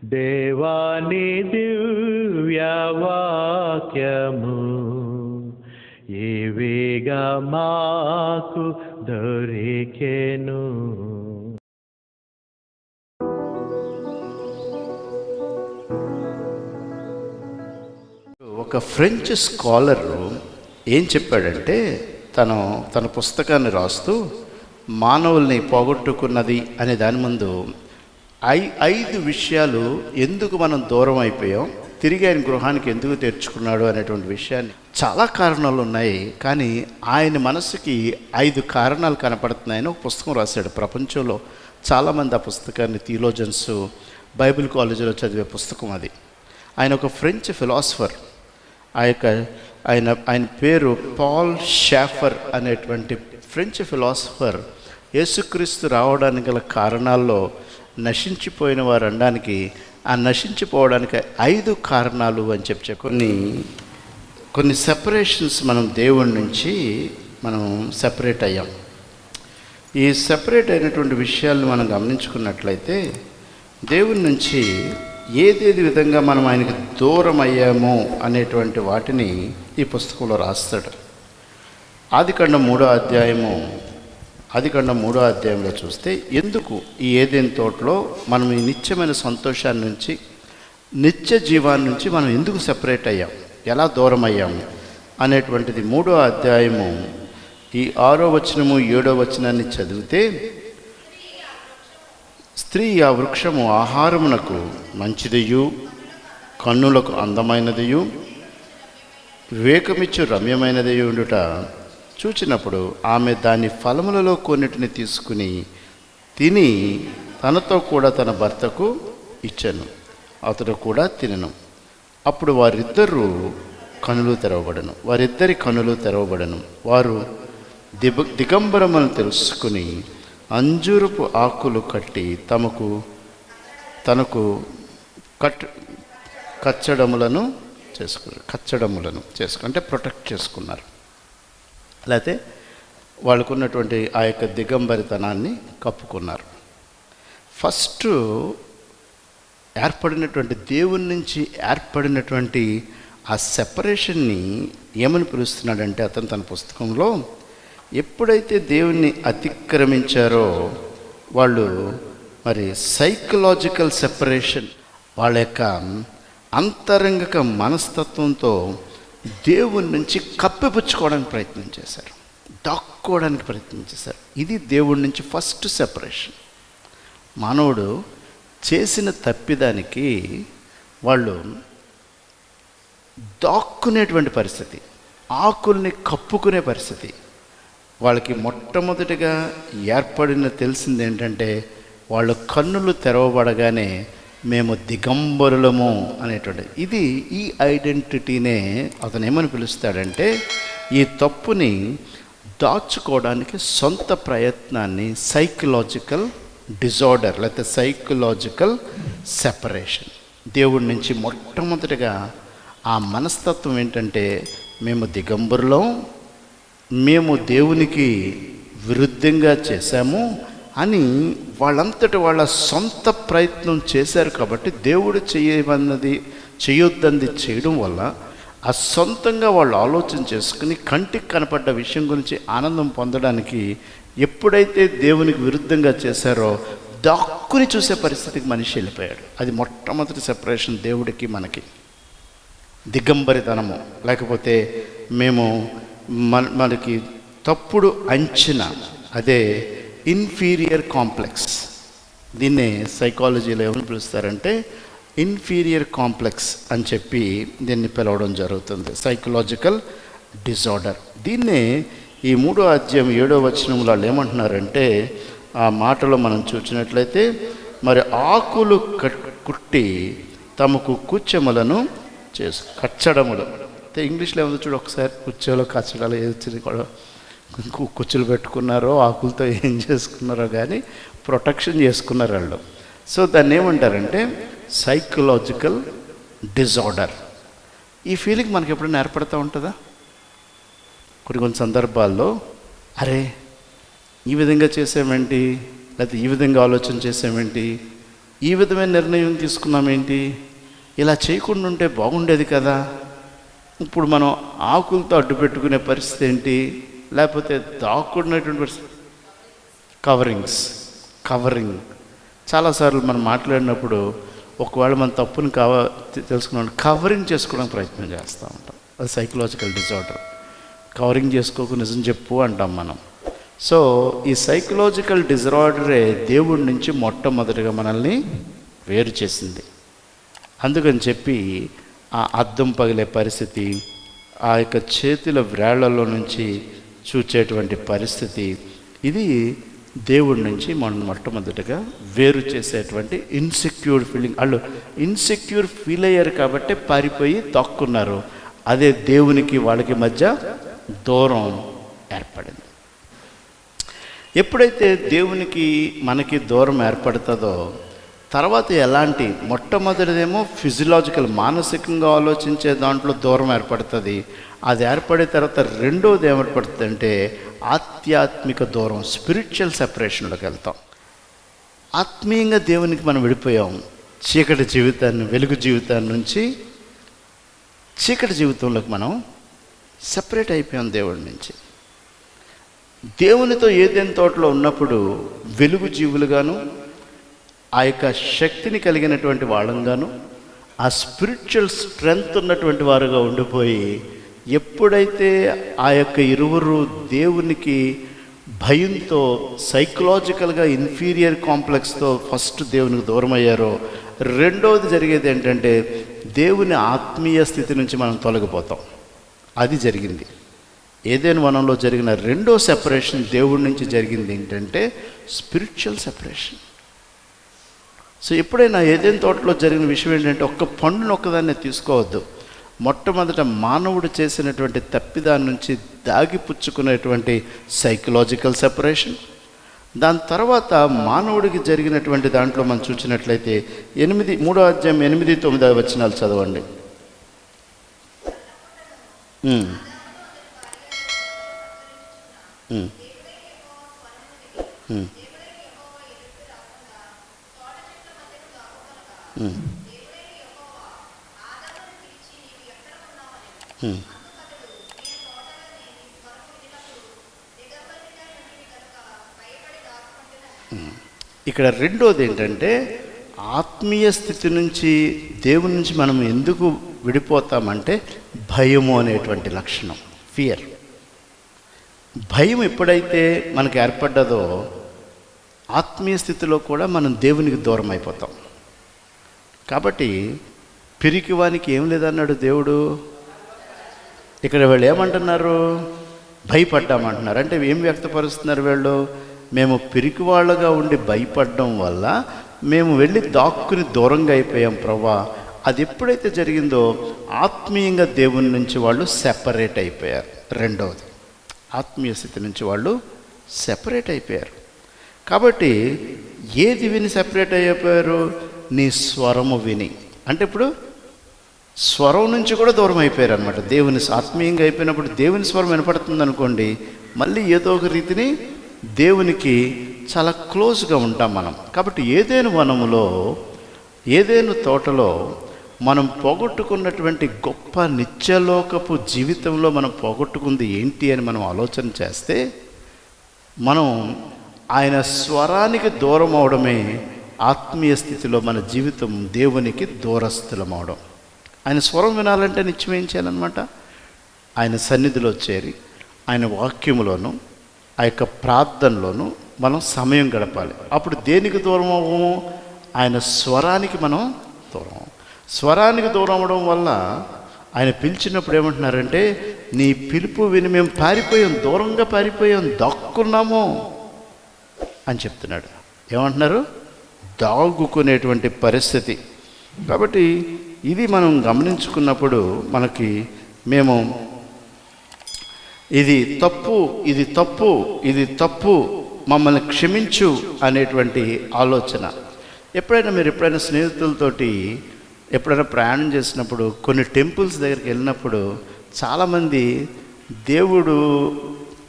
దేవాని దివ్యవాక్యము ఏవేగా మాకు దొరికెను. ఒక ఫ్రెంచ్ స్కాలరు ఏం చెప్పాడంటే, తన పుస్తకాన్ని రాస్తూ మానవుల్ని పోగొట్టుకున్నది అనే దాని ముందు 5 విషయాలు ఎందుకు మనం దూరం అయిపోయాం, తిరిగి ఆయన గృహానికి ఎందుకు తెరుచుకున్నాడు అనేటువంటి విషయాన్ని, చాలా కారణాలు ఉన్నాయి, కానీ ఆయన మనసుకి 5 కారణాలు కనపడుతున్నాయని ఒక పుస్తకం రాశాడు. ప్రపంచంలో చాలామంది ఆ పుస్తకాన్ని థియోలోజన్స్ బైబిల్ కాలేజీలో చదివే పుస్తకం అది. ఆయన ఒక ఫ్రెంచ్ ఫిలాసఫర్. ఆయన పేరు పాల్ షాఫర్ అనేటువంటి ఫ్రెంచ్ ఫిలాసఫర్. యేసుక్రీస్తు రావడానికి గల కారణాల్లో నశించిపోయిన వారు అనడానికి, ఆ నశించిపోవడానికి 5 కారణాలు అని చెప్పే కొన్ని సెపరేషన్స్ మనం దేవుడి నుంచి మనం సెపరేట్ అయ్యాం. ఈ సెపరేట్ అయినటువంటి విషయాలను మనం గమనించుకున్నట్లయితే, దేవుడి నుంచి ఏదేది విధంగా మనం ఆయనకి దూరం అయ్యామో అనేటువంటి వాటిని ఈ పుస్తకంలో రాస్తాడు. ఆదికాండం 3వ అధ్యాయంలో చూస్తే, ఎందుకు ఈ ఏదెన్ తోటలో మనం ఈ నిత్యమైన సంతోషాన్ని నుంచి, నిత్య జీవాన్ని నుంచి మనం ఎందుకు సెపరేట్ అయ్యాం, ఎలా దూరం అయ్యాము అనేటువంటిది 3వ అధ్యాయము ఈ 6వ వచనము 7వ వచనాన్ని చదివితే, స్త్రీ ఆ వృక్షము ఆహారమునకు మంచిదియు, కన్నులకు అందమైనదియు, వివేకమిచ్చు రమ్యమైనదియు ఉండుట చూచినప్పుడు ఆమె దాని ఫలములలో కొన్నిటిని తీసుకుని తిని తనతో కూడా తన భర్తకు ఇచ్చెను. అతడు కూడా తినెను. అప్పుడు వారిద్దరి కనులు తెరవబడను. వారు దిగంబరమును తెలుసుకుని అంజూరపు ఆకులు కట్టి తనకు కచ్చడములను చేసుకున్నారు. అంటే ప్రొటెక్ట్ చేసుకున్నారు. లేకపోతే వాళ్ళకున్నటువంటి ఆ యొక్క దిగంబరితనాన్ని కప్పుకున్నారు. ఫస్ట్ ఏర్పడినటువంటి దేవుని నుంచి ఏర్పడినటువంటి ఆ సెపరేషన్ని ఏమని పిలుస్తున్నాడంటే, అతను తన పుస్తకంలో, ఎప్పుడైతే దేవుణ్ణి అతిక్రమించారో వాళ్ళు మరి సైకలాజికల్ సెపరేషన్, వాళ్ళ యొక్క అంతరంగిక మనస్తత్వంతో దేవుని నుంచి కప్పిపుచ్చుకోవడానికి ప్రయత్నం చేశారు, దాక్కోవడానికి ప్రయత్నం చేశారు. ఇది దేవుడి నుంచి ఫస్ట్ సెపరేషన్. మానవుడు చేసిన తప్పిదానికి వాళ్ళు దాక్కునేటువంటి పరిస్థితి, ఆకుల్ని కప్పుకునే పరిస్థితి. వాళ్ళకి మొట్టమొదటిగా తెలిసింది ఏంటంటే, వాళ్ళ కన్నులు తెరవబడగానే మేము దిగంబరులము అనేటువంటిది. ఈ ఐడెంటిటీనే అతను ఏమని పిలుస్తాడంటే, ఈ తప్పుని దాచుకోవడానికి సొంత ప్రయత్నాన్ని సైకలాజికల్ డిజార్డర్ లేకపోతే సైకలాజికల్ సెపరేషన్. దేవుడి నుంచి మొట్టమొదటిగా ఆ మనస్తత్వం ఏంటంటే, మేము దిగంబరులం, మేము దేవునికి విరుద్ధంగా చేశాము అని వాళ్ళ సొంత ప్రయత్నం చేశారు. కాబట్టి దేవుడు చేయొద్దంది చేయడం వల్ల ఆ సొంతంగా వాళ్ళు ఆలోచన చేసుకుని కంటికి కనపడ్డ విషయం గురించి ఆనందం పొందడానికి ఎప్పుడైతే దేవునికి విరుద్ధంగా చేశారో దాక్కుని చూసే పరిస్థితికి మనిషి వెళ్ళిపోయాడు. అది మొట్టమొదటి సెపరేషన్ దేవుడికి మనకి. దిగంబరితనము, లేకపోతే మనకి తప్పుడు అంచనా, అదే ఇన్ఫీరియర్ కాంప్లెక్స్. దీన్నే సైకాలజీలో ఏమని పిలుస్తారంటే ఇన్ఫీరియర్ కాంప్లెక్స్ అని చెప్పి దీన్ని పిలవడం జరుగుతుంది, సైకలాజికల్ డిజార్డర్. దీన్నే ఈ 3వ అధ్యాయం 7వ వచనంలో వాళ్ళు ఏమంటున్నారంటే, ఆ మాటలో మనం చూసినట్లయితే, మరి ఆకులు కుట్టి తమకు కుచ్చెములను కచ్చడములు. అయితే ఇంగ్లీష్లో ఏముందో చూడు ఒకసారి, కుచ్చెలో కచ్చడాలు ఏది కూడా కుచ్చులు పెట్టుకున్నారో ఆకులతో ఏం చేసుకున్నారో కానీ ప్రొటెక్షన్ చేసుకున్నారు వాళ్ళు. సో దాన్ని ఏమంటారంటే సైకలాజికల్ డిజార్డర్. ఈ ఫీలింగ్ మనకి ఎప్పుడైనా ఏర్పడుతూ ఉంటుందా? కొన్ని సందర్భాల్లో అరే ఈ విధంగా చేసామేంటి, లేకపోతే ఈ విధంగా ఆలోచన చేసామేంటి ఈ విధమైన నిర్ణయం తీసుకున్నామేంటి, ఇలా చేయకుండా ఉంటే బాగుండేది కదా. ఇప్పుడు మనం ఆకులతో అడ్డు పెట్టుకునే పరిస్థితి ఏంటి, లేకపోతే దాక్కున్నటువంటి పరిస్థితి. కవరింగ్ చాలాసార్లు మనం మాట్లాడినప్పుడు ఒకవేళ మన తప్పుని తెలుసుకున్నాం, కవరింగ్ చేసుకోవడానికి ప్రయత్నం చేస్తూ ఉంటాం. అది సైకలాజికల్ డిజార్డర్. కవరింగ్ చేసుకోకు నిజం చెప్పు అంటాం మనం. సో ఈ సైకలాజికల్ డిజార్డరే దేవుడి నుంచి మొట్టమొదటిగా మనల్ని వేరు చేసింది. అందుకని చెప్పి ఆ అద్దం పగిలే పరిస్థితి, ఆ యొక్క చేతుల వ్రేళ్లలో నుంచి చూచేటువంటి పరిస్థితి, ఇది దేవుడి నుంచి మనం మొట్టమొదటిగా వేరు చేసేటువంటి ఇన్సెక్యూర్ ఫీలింగ్. వాళ్ళు ఇన్సెక్యూర్ ఫీల్ అయ్యారు కాబట్టి పారిపోయి దాక్కున్నారు. అదే దేవునికి వాళ్ళకి మధ్య దూరం ఏర్పడింది. ఎప్పుడైతే దేవునికి మనకి దూరం ఏర్పడుతుందో తర్వాత ఎలాంటి, మొట్టమొదటిదేమో ఫిజియలాజికల్, మానసికంగా ఆలోచించే దాంట్లో దూరం ఏర్పడుతుంది. అది ఏర్పడిన తర్వాత రెండోది ఏర్పడుతుంది అంటే ఆధ్యాత్మిక దూరం, స్పిరిచువల్ సెపరేషన్లోకి వెళ్తాం. ఆత్మీయంగా దేవునికి మనం విడిపోయాం. చీకటి జీవితాన్ని, వెలుగు జీవితాన్ని నుంచి చీకటి జీవితంలోకి మనం సెపరేట్ అయిపోయాం దేవుడి నుంచి. దేవునితో ఏదైనా తోటలో ఉన్నప్పుడు వెలుగు జీవులుగాను, ఆ యొక్క శక్తిని కలిగినటువంటి వాళ్ళంగాను, ఆ స్పిరిచువల్ స్ట్రెంగ్త్ ఉన్నటువంటి వారుగా ఉండిపోయి, ఎప్పుడైతే ఆ యొక్క ఇరువురు దేవునికి భయంతో, సైకలాజికల్గా ఇన్ఫీరియర్ కాంప్లెక్స్తో ఫస్ట్ దేవునికి దూరం అయ్యారో, రెండవది జరిగేది ఏంటంటే దేవుని ఆత్మీయ స్థితి నుంచి మనం తొలగిపోతాం. అది జరిగింది. ఏదైనా వనంలో జరిగిన రెండో సెపరేషన్ దేవుడి నుంచి జరిగింది ఏంటంటే స్పిరిచువల్ సెపరేషన్. సో ఎప్పుడైనా ఏదైనా తోటలో జరిగిన విషయం ఏంటంటే ఒక్క పండును ఒక్కదాన్నే తీసుకోవద్దు. మొట్టమొదట మానవుడు చేసినటువంటి తప్పిదాని నుంచి దాగిపుచ్చుకునేటువంటి సైకలాజికల్ సెపరేషన్, దాని తర్వాత మానవుడికి జరిగినటువంటి దాంట్లో మనం చూసినట్లయితే 3వ అధ్యాయం 8, 9 వచనాలు చదవండి. ఇక్కడ రెండోది ఏంటంటే ఆత్మీయ స్థితి నుంచి, దేవుని నుంచి మనం ఎందుకు విడిపోతామంటే భయము అనేటువంటి లక్షణం, ఫియర్. భయం ఎప్పుడైతే మనకు ఏర్పడ్డదో ఆత్మీయ స్థితిలో కూడా మనం దేవునికి దూరం అయిపోతాం. కాబట్టి పిరికివానికి ఏం లేదన్నాడు దేవుడు. ఇక్కడ వీళ్ళు ఏమంటున్నారు, భయపడ్డామంటున్నారు. అంటే ఏం వ్యక్తపరుస్తున్నారు వీళ్ళు, మేము పిరికి వాళ్ళగా ఉండి భయపడడం వల్ల మేము వెళ్ళి దాక్కుని దూరంగా అయిపోయాం ప్రభువా. అది ఎప్పుడైతే జరిగిందో ఆత్మీయంగా దేవుని నుంచి వాళ్ళు సెపరేట్ అయిపోయారు. రెండవది, ఆత్మీయ స్థితి నుంచి వాళ్ళు సెపరేట్ అయిపోయారు. కాబట్టి ఏది విని సెపరేట్ అయిపోయారు, నీ స్వరము విని. అంటే ఇప్పుడు స్వరం నుంచి కూడా దూరం అయిపోయారు అనమాట. దేవుని ఆత్మీయంగా అయిపోయినప్పుడు దేవుని స్వరం వినపడుతుంది అనుకోండి, మళ్ళీ ఏదో ఒక రీతిని దేవునికి చాలా క్లోజ్గా ఉంటాం మనం. కాబట్టి ఏదైనా వనములో, ఏదైనా తోటలో మనం పోగొట్టుకున్నటువంటి గొప్ప నిత్యలోకపు జీవితంలో మనం పోగొట్టుకుంది ఏంటి అని మనం ఆలోచన చేస్తే, మనం ఆయన స్వరానికి దూరం అవడమే ఆత్మీయ స్థితిలో మన జీవితం దేవునికి దూరస్థులం అవడం. ఆయన స్వరం వినాలంటే నిత్యం ఏం చేయాలన్నమాట, ఆయన సన్నిధిలో చేరి ఆయన వాక్యములోను ఆ యొక్క ప్రార్థనలోను మనం సమయం గడపాలి. అప్పుడు దేనికి దూరం అవ్వము, ఆయన స్వరానికి మనం దూరం. స్వరానికి దూరం అవ్వడం వల్ల ఆయన పిలిచినప్పుడు ఏమంటున్నారంటే, నీ పిలుపు విని మేము పారిపోయాం, దూరంగా పారిపోయాం, దాక్కున్నాము అని చెప్తున్నాడు. ఏమంటున్నారు, దాగుకునేటువంటి పరిస్థితి. కాబట్టి ఇది మనం గమనించుకున్నప్పుడు మనకి మేము ఇది తప్పు, ఇది తప్పు, ఇది తప్పు, మమ్మల్ని క్షమించు అనేటువంటి ఆలోచన. మీరు ఎప్పుడైనా స్నేహితులతోటి ఎప్పుడైనా ప్రయాణం చేసినప్పుడు కొన్ని టెంపుల్స్ దగ్గరికి వెళ్ళినప్పుడు చాలామంది దేవుడు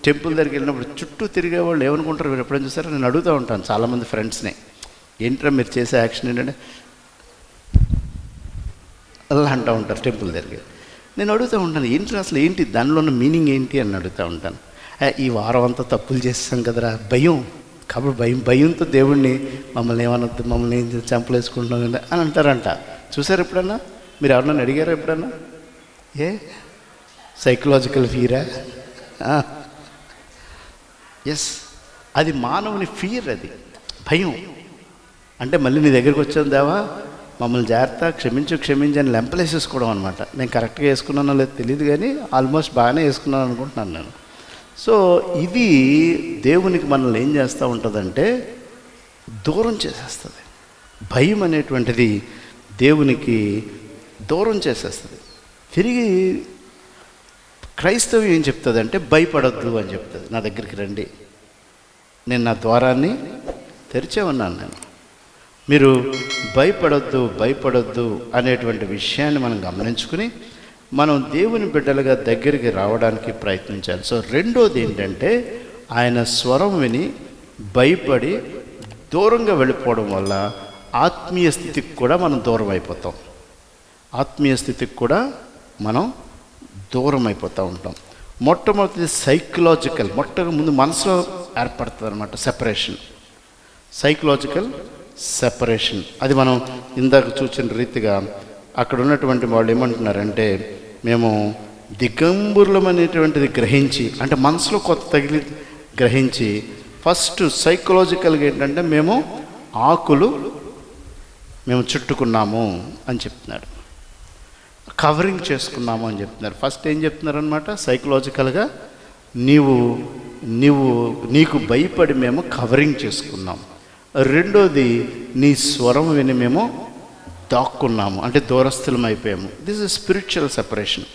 టెంపుల్ దగ్గరికి వెళ్ళినప్పుడు చుట్టూ తిరిగే వాళ్ళు ఏమనుకుంటారు, మీరు ఎప్పుడైనా చూసారో నేను అడుగుతూ ఉంటాను చాలామంది ఫ్రెండ్స్ని, ఏంట్రా మీరు చేసే యాక్షన్ ఏంటంటే అలా అంటూ ఉంటారు టెంపుల్ దగ్గర. నేను అడుగుతూ ఉంటాను, ఏంటి అసలు ఏంటి దానిలో ఉన్న మీనింగ్ ఏంటి అని అడుగుతూ ఉంటాను. ఈ వారం అంతా తప్పులు చేస్తాం కదరా, భయం కాబట్టి భయంతో దేవుణ్ణి మమ్మల్ని ఏమనొద్దు, మమ్మల్ని ఏం చంపలేసుకుంటున్నాం అని అంటారంట. చూసారు ఎప్పుడన్నా? మీరు ఎవరన్నా అడిగారా ఎప్పుడన్నా? సైకలాజికల్ ఫీరా? ఎస్, అది మానవుని ఫియర్, అది భయం. అంటే మళ్ళీ నీ దగ్గరికి వచ్చాను దేవా మమ్మల్ని జాగ్రత్త క్షమించని లెంపలేసేసుకోవడం అనమాట. నేను కరెక్ట్గా వేసుకున్నానో లేదు తెలియదు, కానీ ఆల్మోస్ట్ బాగానే వేసుకున్నాను అనుకుంటున్నాను నేను. సో ఇది దేవునికి మనల్ని ఏం చేస్తూ ఉంటుందంటే దూరం చేసేస్తుంది. భయం అనేటువంటిది దేవునికి దూరం చేసేస్తుంది. తిరిగి క్రైస్తవం ఏం చెప్తుంది అంటే భయపడొద్దు అని చెప్తుంది. నా దగ్గరికి రండి, నేను నా ద్వారాన్ని తెరిచే ఉన్నాను, నేను మీరు భయపడొద్దు అనేటువంటి విషయాన్ని మనం గమనించుకుని మనం దేవుని బిడ్డలుగా దగ్గరికి రావడానికి ప్రయత్నించాలి. సో రెండోది ఏంటంటే ఆయన స్వరం విని భయపడి దూరంగా వెళ్ళిపోవడం వల్ల ఆత్మీయ స్థితికి కూడా మనం దూరం అయిపోతాం. ఆత్మీయ స్థితికి కూడా మనం దూరం అయిపోతూ ఉంటాం. మొట్టమొదటి సైకలాజికల్, ముందు మనసులో ఏర్పడుతుంది అనమాట సెపరేషన్, సైకలాజికల్ సెపరేషన్. అది మనం ఇందాక చూసిన రీతిగా అక్కడ ఉన్నటువంటి వాళ్ళు ఏమంటున్నారంటే మేము దిగంబరులం అనేటువంటిది గ్రహించి, అంటే మనసులో కొత్త తగిలి గ్రహించి ఫస్ట్ సైకలాజికల్గా ఏంటంటే మేము ఆకులు చుట్టుకున్నాము అని చెప్తున్నారు, కవరింగ్ చేసుకున్నాము అని చెప్తున్నారు. ఫస్ట్ ఏం చెప్తున్నారు అనమాట, సైకలాజికల్గా నీకు భయపడి మేము కవరింగ్ చేసుకున్నాం. రెండోది నీ స్వరం విని మేము దాక్కున్నాము, అంటే దూరస్థులం అయిపోయాము. This is spiritual separation.